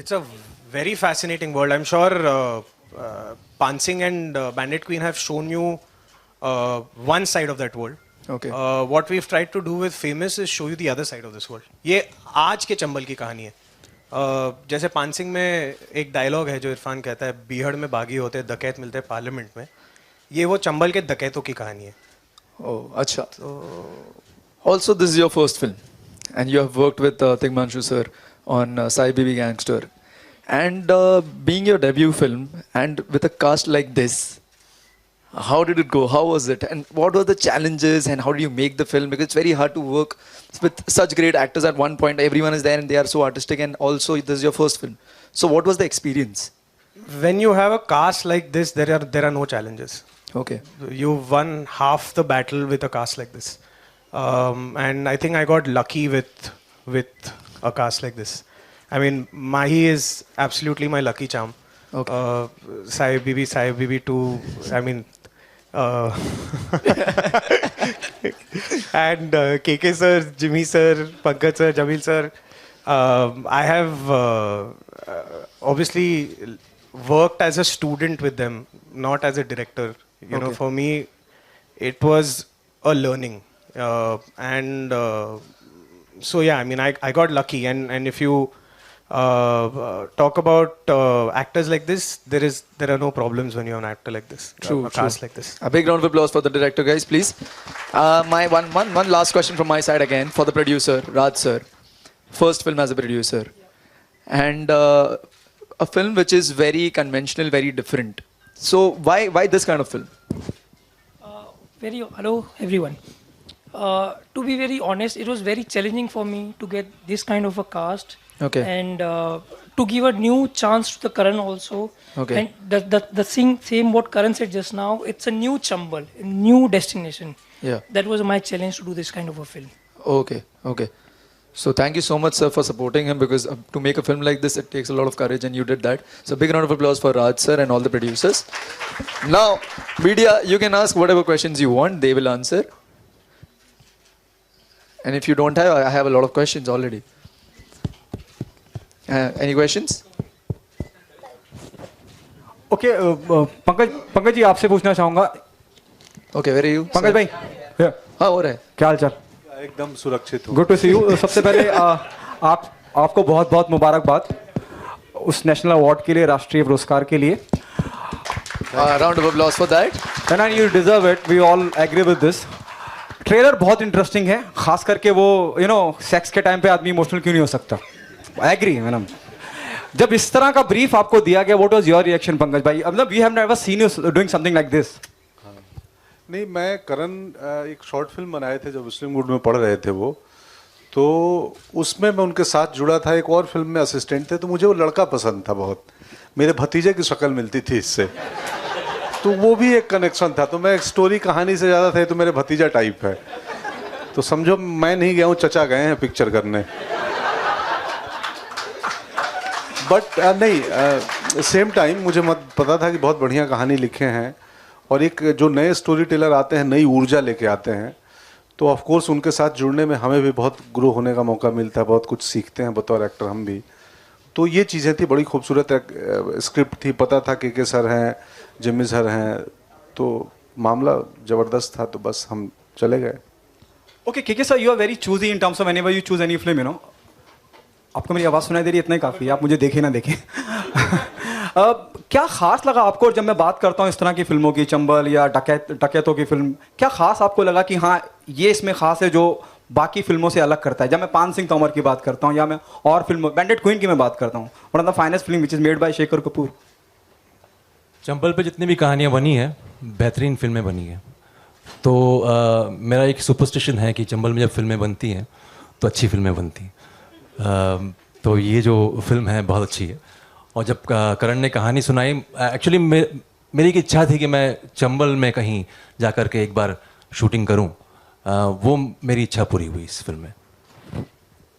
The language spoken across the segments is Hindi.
It's a very fascinating world. I'm sure Pansing and Bandit Queen have shown you one side of that world. Okay. What we've tried to do with Famous is show you the other side of this world. ये आज के चंबल की कहानी है. जैसे पानसिंग में एक डायलॉग है जो इरफान कहता है, बीहड़ में बागी होते हैं, डकैत मिलते हैं पार्लियामेंट में. ये वो चंबल के डकैतों की कहानी है. Oh, अच्छा. Also, this is your first film, and you have worked with Tigmanshu sir on Sai Bibi Gangster, and being your debut film, and with a cast like this, how did it go? How was it? And what were the challenges? And how do you make the film? Because it's very hard to work with such great actors at one point. Everyone is there and they are so artistic. And also, this is your first film. So, what was the experience? When you have a cast like this, there are no challenges. Okay. You've won half the battle with a cast like this. And I think I got lucky with a cast like this. I mean, Mahi is absolutely my lucky charm. Okay. Sai Bibi 2, I mean, and KK sir, Jimmy sir, Pankaj sir, Jamil sir. I have obviously worked as a student with them, not as a director. You know, for me, it was a learning. So yeah, I mean, I got lucky. And if you talk about actors like this, there are no problems when you're an actor like this. True, a cast like this. A big round of applause for the director, guys, please. My one last question from my side again for the producer, Raj sir. First film as a producer, and a film which is very conventional, very different. So why this kind of film? Hello everyone. To be very honest, it was very challenging for me to get this kind of a cast. Okay. And to give a new chance to the Karan also. Okay. And the same what Karan said just now, it's a new Chambal, a new destination. Yeah. That was my challenge to do this kind of a film. Okay. So thank you so much, sir, for supporting him, because to make a film like this, it takes a lot of courage, and you did that. So big round of applause for Raj sir and all the producers. Now, media, you can ask whatever questions you want. They will answer. And if you don't have, I have a lot of questions already. Any questions? Okay, Pankaj ji आपसे पूछना चाहूँगा. Okay, where are you? Pankaj भाई. हाँ, हो रहा है. क्या हाल चाल? एकदम सुरक्षित हूँ. Good to see you. सबसे पहले आपको बहुत बहुत मुबारकबाद उस नेशनल अवार्ड के लिए, राष्ट्रीय पुरस्कार के लिए. Round of applause for that. And you deserve it. We all agree with this. Trailer बहुत इंटरेस्टिंग है, खास करके वो सेक्स के टाइम पे आदमी इमोशनल क्यों नहीं हो सकता. I agree madam. जब इस तरह का ब्रीफ आपको दिया गया, what was your reaction Pankaj भाई? मतलब we have never seen you doing something like this. नहीं, मैं करण एक शॉर्ट फिल्म बनाए थे जब मुस्लिम गुड में पढ़ रहे थे वो, तो उसमें मैं उनके साथ जुड़ा था. एक और फिल्म में असिस्टेंट थे, तो मुझे वो लड़का पसंद था बहुत. मेरे भतीजे की शक्ल मिलती थी इससे, तो वो भी एक कनेक्शन था. तो मैं स्टोरी कहानी से ज़्यादा था, तो मेरे भतीजा टाइप है. तो समझो मैं नहीं गया हूँ, चचा गए हैं पिक्चर करने. बट नहीं, सेम टाइम मुझे पता था कि बहुत बढ़िया कहानी लिखे हैं, और एक जो नए स्टोरी टेलर आते हैं, नई ऊर्जा लेके आते हैं, तो ऑफ कोर्स उनके साथ जुड़ने में हमें भी बहुत ग्रो होने का मौका मिलता है. बहुत कुछ सीखते हैं बतौर एक्टर हम भी. तो ये चीज़ें थी, बड़ी खूबसूरत स्क्रिप्ट थी. पता था के सर हैं, जिम्मी सर हैं, तो मामला ज़बरदस्त था. तो बस हम चले गए. ओके के sir, you are very choosy in terms of whenever you choose any film. आपको मेरी आवाज़ सुनाई दे रही है, इतना ही काफ़ी है. आप मुझे देखें ना देखें. क्या खास लगा आपको जब मैं बात करता हूँ इस तरह की फिल्मों की, चंबल या डकैतों की फिल्म? क्या खास आपको लगा कि हाँ ये इसमें खास है जो बाकी फिल्मों से अलग करता है? जब मैं पान सिंह तोमर की बात करता हूँ, या मैं और फिल्म बैंडिट क्वीन की मैं बात करता हूँ, one of the finest film which is made by Shekhar Kapoor. Chambal पे जितनी भी कहानियाँ बनी है, बेहतरीन फिल्में बनी हैं. तो मेरा एक सुपरस्टिशन है कि चंबल में जब फिल्में बनती हैं तो अच्छी फिल्में बनती हैं. तो ये जो फिल्म है बहुत अच्छी है. और जब करण ने कहानी सुनाई, एक्चुअली मेरी एक इच्छा थी कि मैं चंबल में कहीं जा कर के एक बार शूटिंग करूं. वो मेरी इच्छा पूरी हुई इस फिल्म में.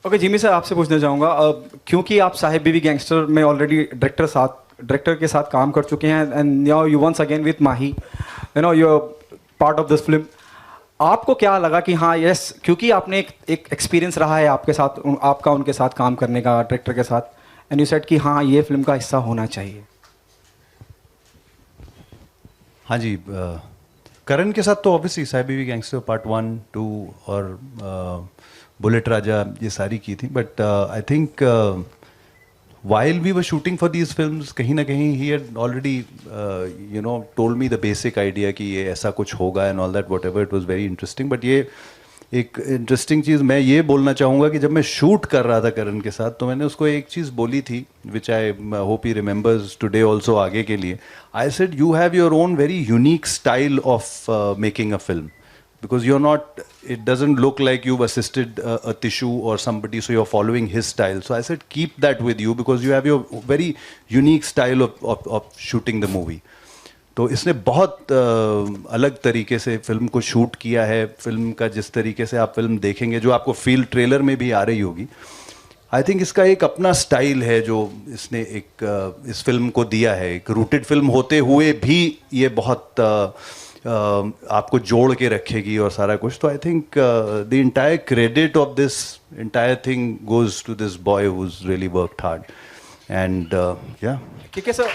ओके जिमी सर, आपसे पूछना चाहूँगा, क्योंकि आप साहिब बीवी गैंगस्टर में ऑलरेडी डायरेक्टर के साथ काम कर चुके हैं, and now you once again with Mahi, you are part of this film. आपको क्या लगा कि हाँ यस, क्योंकि आपने एक एक्सपीरियंस रहा है आपके साथ, आपका उनके साथ काम करने का, डायरेक्टर के साथ, एंड यू सेड कि हाँ ये फिल्म का हिस्सा होना चाहिए? हाँ जी, करण के साथ तो ऑब्वियसली साई बीवी गैंगस्टर पार्ट 1, 2 और बुलेट राजा ये सारी की थी, but I think while we were shooting for these films, कहीं ना कहीं he had already told me the basic idea कि ये ऐसा कुछ होगा and all that, whatever, it was very interesting. But ये एक इंटरेस्टिंग चीज़ मैं ये बोलना चाहूँगा कि जब मैं शूट कर रहा था करण के साथ, तो मैंने उसको एक चीज़ बोली थी which I hope he remembers today also आगे के लिए. I said you have your own very unique style of making a film, because you're not, it doesn't look like you've assisted a Tishu or somebody, so you're following his style. So I said keep that with you because you have your very unique style of shooting the movie. तो इसने बहुत अलग तरीके से फिल्म को शूट किया है. फिल्म का जिस तरीके से आप फिल्म देखेंगे, जो आपको फील ट्रेलर में भी आ रही होगी, आई थिंक इसका एक अपना स्टाइल है जो इसने एक इस फिल्म को दिया है. एक रूटेड फिल्म होते हुए भी ये बहुत आपको जोड़ के रखेगी और सारा कुछ. तो I think the entire credit of this entire thing goes to this boy who is really worked hard. And या KK sir,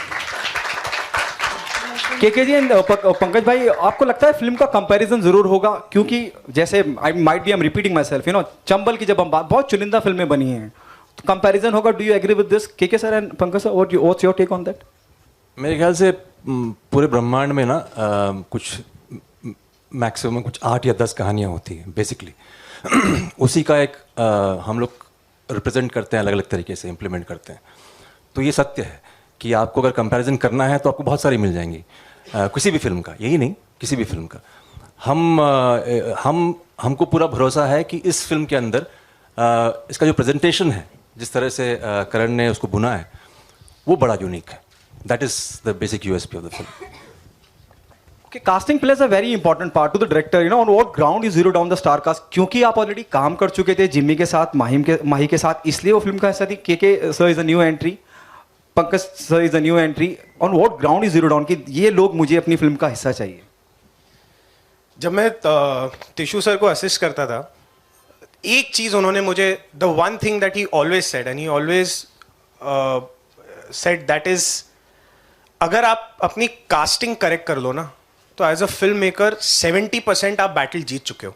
KK ji and Pankaj भाई, आपको लगता है फिल्म का कंपैरिजन जरूर होगा? क्योंकि जैसे I might be, I am repeating my self, Chambal की जब हम बात, बहुत चुनिंदा फिल्में बनी हैं, तो कंपैरिजन होगा. Do you agree with this, KK sir and Pankaj sir? What's your take on that? मेरे ख्याल से पूरे ब्रह्मांड में ना कुछ मैक्सिमम कुछ 8 या 10 कहानियाँ होती हैं बेसिकली. उसी का एक हम लोग रिप्रेजेंट करते हैं, अलग अलग तरीके से इम्प्लीमेंट करते हैं. तो ये सत्य है कि आपको अगर कंपैरिजन करना है तो आपको बहुत सारी मिल जाएंगी, किसी भी फिल्म का, यही नहीं किसी भी फिल्म का. हमको पूरा भरोसा है कि इस फिल्म के अंदर इसका जो प्रेजेंटेशन है, जिस तरह से करण ने उसको बुना है, वो बड़ा यूनिक है. That is the basic USP of the film. Okay, casting plays a very important part to the director. On what ground you zero down the star cast? क्योंकि आप ऑलरेडी काम कर चुके थे जिम्मी के साथ, माही के साथ, इसलिए वो फिल्म का हिस्सा थी. KK sir is a new entry, Pankaj sir is a new entry. On what ground you zero down कि ये लोग मुझे अपनी फिल्म का हिस्सा चाहिए? जब मैं टिशू सर को असिस्ट करता था, एक चीज उन्होंने मुझे, the one thing that he always said, and he always said, that is, अगर आप अपनी कास्टिंग करेक्ट कर लो ना, तो एज अ फिल्म मेकर 70% आप बैटल जीत चुके हो.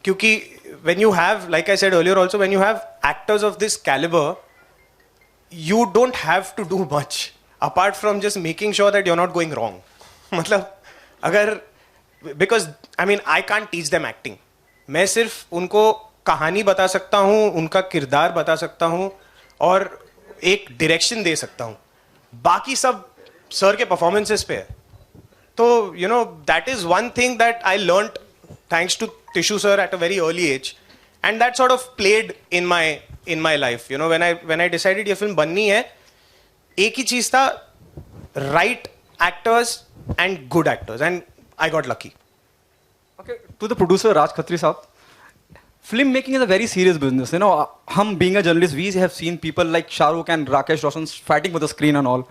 क्योंकि when you have, like I said earlier also, when you have actors of this calibre, you don't have to do much apart from just making sure that you are not going wrong. मतलब अगर, because I mean I can't teach them acting. मैं सिर्फ उनको कहानी बता सकता हूँ, उनका किरदार बता सकता हूँ और एक डायरेक्शन दे सकता हूँ. बाकी सब सर के परफॉर्मेंसेस पे है. तो that is one thing that I learned thanks to Tishu sir at a very early age, and that sort of played in my life. When I decided ये फिल्म बननी है, एक ही चीज था, right actors and good actors, and I got lucky. Okay, to the producer Raj Khatri साहब, film making is a very serious business. हम being a journalist, we have seen people like Shahrukh and Rakesh Roshan fighting for the screen and all.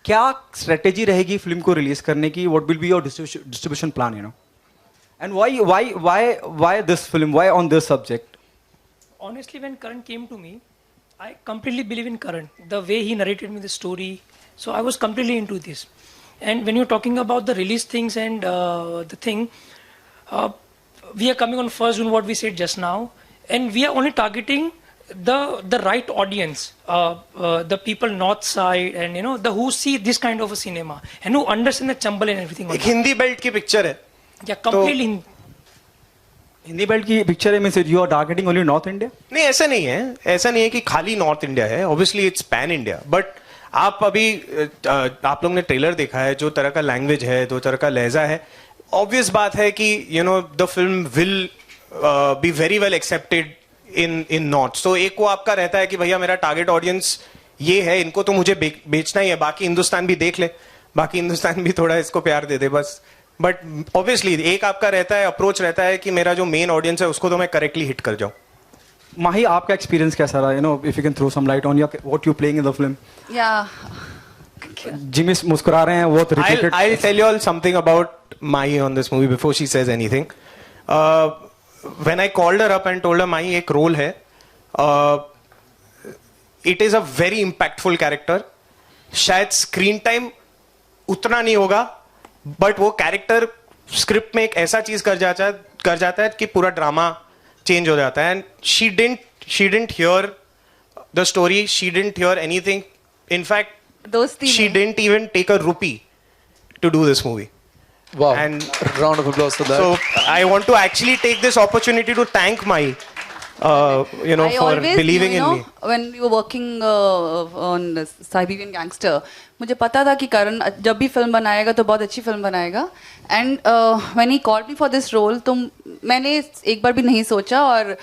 क्या स्ट्रेटेजी रहेगी फिल्म को रिलीज करने की? What will be your distribution plan, and why this film, why on this subject? Honestly, when Karan came to me, I completely believe in Karan. The way he narrated me the story, so I was completely into this. And when you're talking about the release things and the thing, we are coming on 1st June, what we said just now, and we are only targeting the right audience, the people north side, and the who see this kind of a cinema and who understand the Chambal and everything. एक हिंदी बेल्ट की पिक्चर है. Yeah, completely. हिंदी बेल्ट की पिक्चर है, means you are targeting only north India? नहीं, ऐसा नहीं है. ऐसा नहीं है कि खाली नॉर्थ इंडिया है. Obviously it's pan India. But आप अभी आप लोग ने ट्रेलर देखा है, जो तरह का लैंग्वेज है, जो तरह का लहजा है, ऑब्वियस बात है कि the film will be very well accepted in north. So एक वो आपका रहता है कि भैया मेरा टारगेट ऑडियंस ये है, इनको तो मुझे बेचना ही है, बाकी हिंदुस्तान भी देख ले, बाकी हिंदुस्तान भी थोड़ा इसको प्यार दे दे बस. बट ऑब्वियसली एक आपका रहता है, अप्रोच रहता है कि मेरा जो मेन ऑडियंस है उसको तो मैं करेक्टली हिट कर जाऊं. माही, आपका एक्सपीरियंस कैसा रहा? If you can throw some light on what you playing in the film. Yeah. Jimmy मुस्कुरा रहे हैं, वो repeated. I'll tell you all something about Mahi on this movie before she says anything. When I called her up and told her Mahi एक रोल है, it is a very impactful character. शायद स्क्रीन टाइम उतना नहीं होगा, बट वो कैरेक्टर स्क्रिप्ट में एक ऐसा चीज कर जाता है कि पूरा ड्रामा चेंज हो जाता है. And she didn't here the story, she didn't hear anything. In fact दोस्ती she में। didn't even take a rupee to do this movie. Wow. And round of applause for that. so I want to actually take this opportunity to thank my I for always believing knew, in me. when we were working on Siberian Gangster, मुझे पता था कि करण जब भी फिल्म बनाएगा तो बहुत अच्छी फिल्म बनाएगा. And when he called me for this role, तो मैंने एक बार भी नहीं सोचा और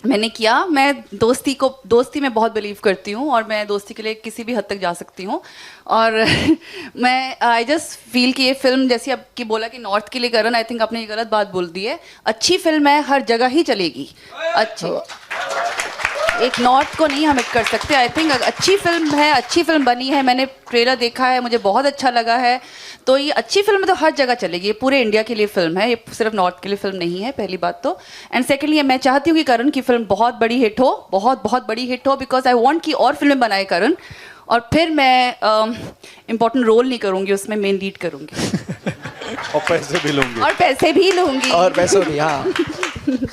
मैंने किया. मैं दोस्ती में बहुत बिलीव करती हूँ और मैं दोस्ती के लिए किसी भी हद तक जा सकती हूँ. और मैं आई जस्ट फील कि ये फिल्म, जैसे आपकी बोला कि नॉर्थ के लिए करण, आई थिंक आपने ये गलत बात बोल दी है. अच्छी फिल्म है, हर जगह ही चलेगी. अच्छी एक नॉर्थ को नहीं हम हिट कर सकते. आई थिंक अच्छी फिल्म है, अच्छी फिल्म बनी है. मैंने ट्रेलर देखा है, मुझे बहुत अच्छा लगा है. तो ये अच्छी फिल्म है तो हर जगह चलेगी. ये पूरे इंडिया के लिए फिल्म है, ये सिर्फ नॉर्थ के लिए फिल्म नहीं है, पहली बात तो. एंड सेकेंडली मैं चाहती हूँ कि करण की फिल्म बहुत बड़ी हिट हो, बहुत बहुत बड़ी हिट हो, बिकॉज आई वॉन्ट कि और फिल्में बनाए करण. और फिर मैं इम्पोर्टेंट रोल नहीं करूँगी उसमें, मेन लीड करूँगी. और पैसे भी लूंगी. और पैसे भी लूँगी. और पैसों नहीं. हाँ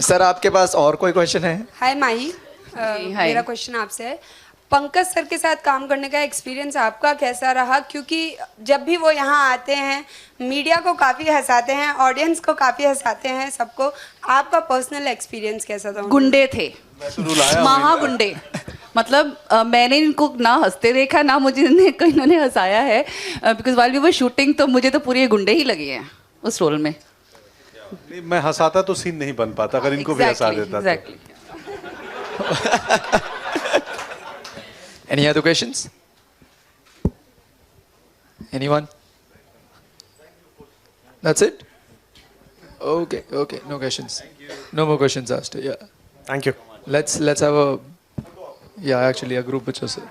सर, आपके पास और कोई क्वेश्चन है? हाय माही, हाय. मेरा क्वेश्चन आपसे है, पंकज सर के साथ काम करने का एक्सपीरियंस आपका कैसा रहा? क्योंकि जब भी वो यहाँ आते हैं मीडिया को काफ़ी हंसाते हैं, ऑडियंस को काफ़ी हंसाते हैं, सबको. आपका पर्सनल एक्सपीरियंस कैसा था? गुंडे थे, महागुंडे. मतलब मैंने इनको ना हंसते देखा, ना मुझे इन्होंने हंसाया है. Because while we were shooting तो मुझे तो पूरे गुंडे ही लगे हैं उस रोल में. नहीं, मैं हंसाता तो सीन नहीं बन पाता अगर इनको भी हंसा देता. Exactly. Any other questions? Anyone? That's it? Okay, no questions. No more questions asked. Yeah. Thank you. Let's have a actually a group picture, sir.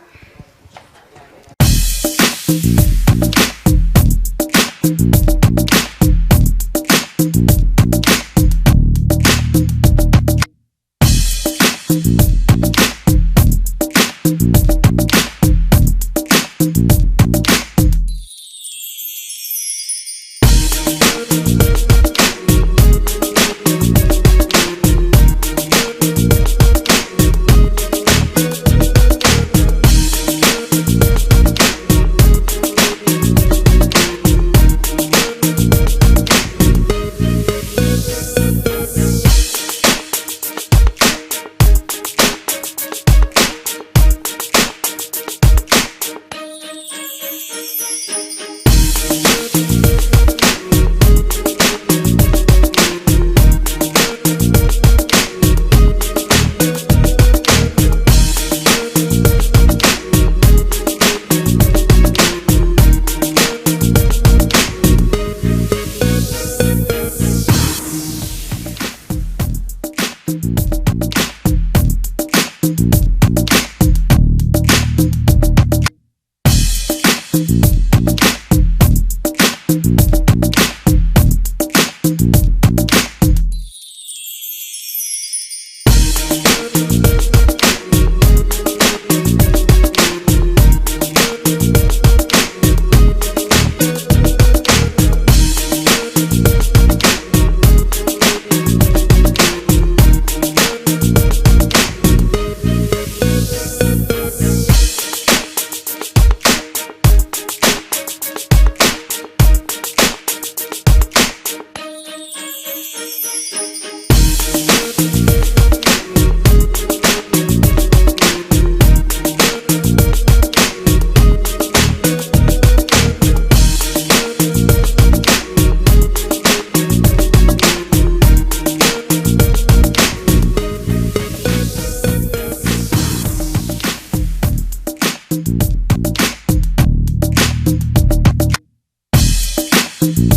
you